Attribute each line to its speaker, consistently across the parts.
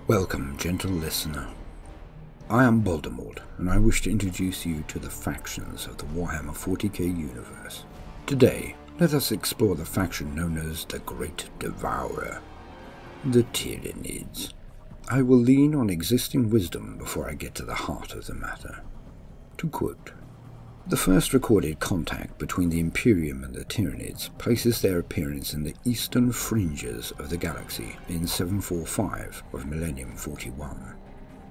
Speaker 1: Welcome, gentle listener. I am Baldermort, and I wish to introduce you to the factions of the Warhammer 40K universe. Today, let us explore the faction known as the Great Devourer, the Tyranids. I will lean on existing wisdom before I get to the heart of the matter. To quote, "The first recorded contact between the Imperium and the Tyranids places their appearance in the eastern fringes of the galaxy in 745 of Millennium 41.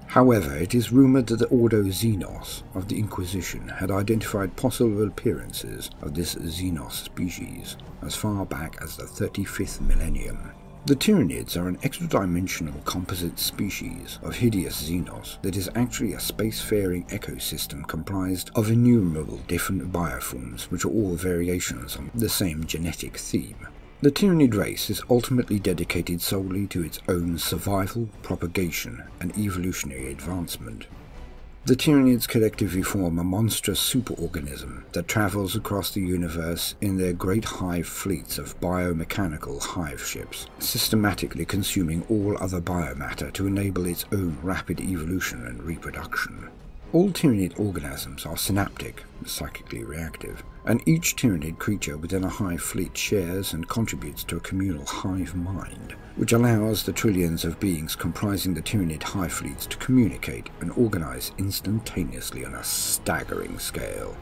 Speaker 1: However, it is rumored that the Ordo Xenos of the Inquisition had identified possible appearances of this Xenos species as far back as the 35th millennium. The Tyranids are an extra-dimensional composite species of hideous Xenos that is actually a spacefaring ecosystem comprised of innumerable different bioforms which are all variations on the same genetic theme. The Tyranid race is ultimately dedicated solely to its own survival, propagation, and evolutionary advancement. The Tyranids collectively form a monstrous superorganism that travels across the universe in their great hive fleets of biomechanical hive ships, systematically consuming all other biomatter to enable its own rapid evolution and reproduction. All Tyranid organisms are synaptic, psychically reactive, and each Tyranid creature within a hive fleet shares and contributes to a communal hive mind, which allows the trillions of beings comprising the Tyranid hive fleets to communicate and organize instantaneously on a staggering scale.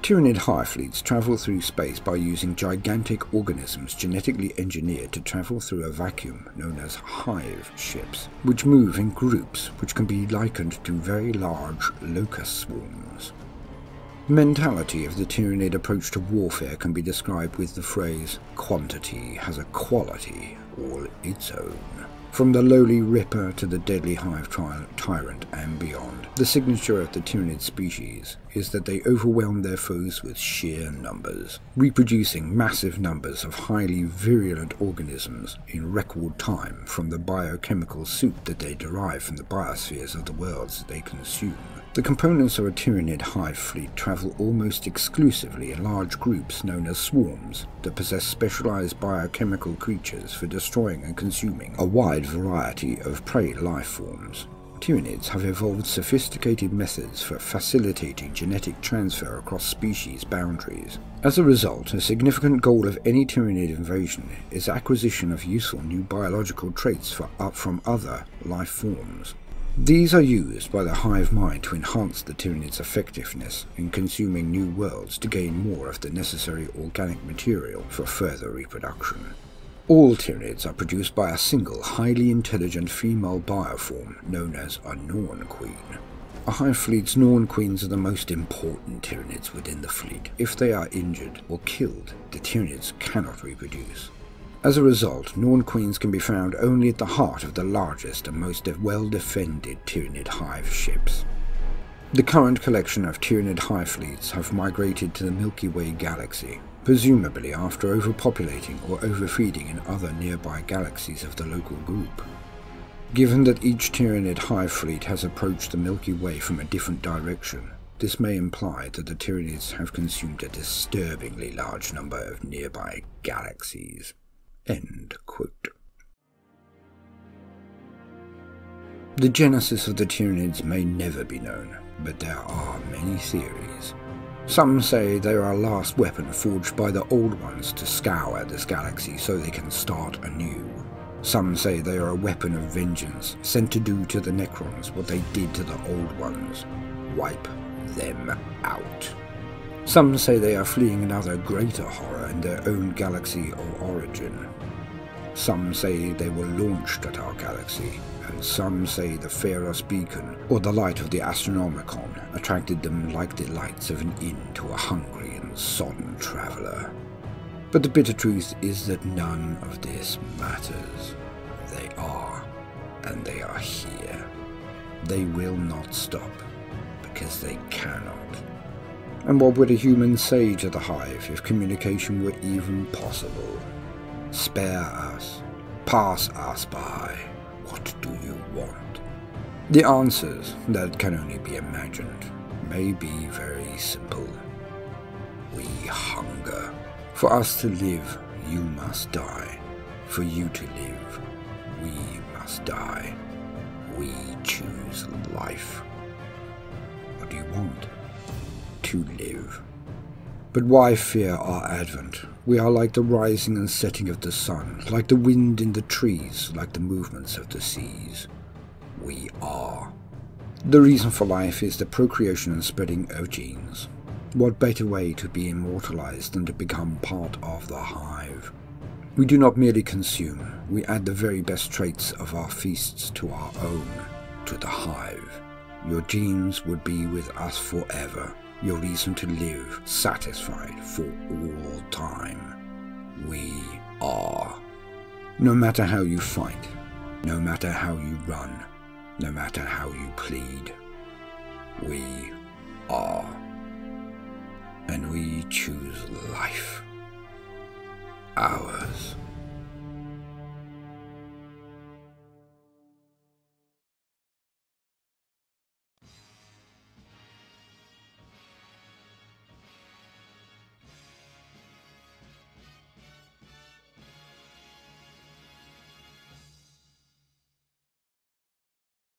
Speaker 1: Tyranid hive fleets travel through space by using gigantic organisms genetically engineered to travel through a vacuum known as hive ships, which move in groups which can be likened to very large locust swarms. The mentality of the Tyranid approach to warfare can be described with the phrase, "Quantity has a quality all its own." From the lowly Ripper to the deadly hive tyrant and beyond, the signature of the Tyranid species is that they overwhelm their foes with sheer numbers, reproducing massive numbers of highly virulent organisms in record time from the biochemical soup that they derive from the biospheres of the worlds that they consume. The components of a Tyranid hive fleet travel almost exclusively in large groups known as swarms that possess specialized biochemical creatures for destroying and consuming a wide variety of prey life forms. Tyranids have evolved sophisticated methods for facilitating genetic transfer across species boundaries. As a result, a significant goal of any Tyranid invasion is acquisition of useful new biological traits from other life forms. These are used by the hive mind to enhance the Tyranid's effectiveness in consuming new worlds to gain more of the necessary organic material for further reproduction. All Tyranids are produced by a single, highly intelligent female bioform known as a Norn-Queen. A hive fleet's Norn-Queens are the most important Tyranids within the fleet. If they are injured or killed, the Tyranids cannot reproduce. As a result, Norn-Queens can be found only at the heart of the largest and most well-defended Tyranid hive ships. The current collection of Tyranid hive fleets have migrated to the Milky Way galaxy, presumably after overpopulating or overfeeding in other nearby galaxies of the local group. Given that each Tyranid hive fleet has approached the Milky Way from a different direction, this may imply that the Tyranids have consumed a disturbingly large number of nearby galaxies. End quote. The genesis of the Tyranids may never be known, but there are many theories. Some say they are a last weapon forged by the Old Ones to scour this galaxy so they can start anew. Some say they are a weapon of vengeance, sent to do to the Necrons what they did to the Old Ones, wipe them out. Some say they are fleeing another greater horror in their own galaxy of origin. Some say they were launched at our galaxy, and some say the Pharos beacon, or the light of the Astronomicon, attracted them like the lights of an inn to a hungry and sodden traveller. But the bitter truth is that none of this matters. They are, and they are here. They will not stop, because they cannot. And what would a human say to the hive if communication were even possible? Spare us. Pass us by. What do you want? The answers that can only be imagined may be very simple. We hunger. For us to live, you must die. For you to live, we must die. We choose life. What do you want? To live. But why fear our advent? We are like the rising and setting of the sun, like the wind in the trees, like the movements of the seas. We are. The reason for life is the procreation and spreading of genes. What better way to be immortalized than to become part of the hive? We do not merely consume, we add the very best traits of our feasts to our own, to the hive. Your genes would be with us forever, your reason to live, satisfied for all time. We are. No matter how you fight, no matter how you run, no matter how you plead, we are. And we choose life. Ours.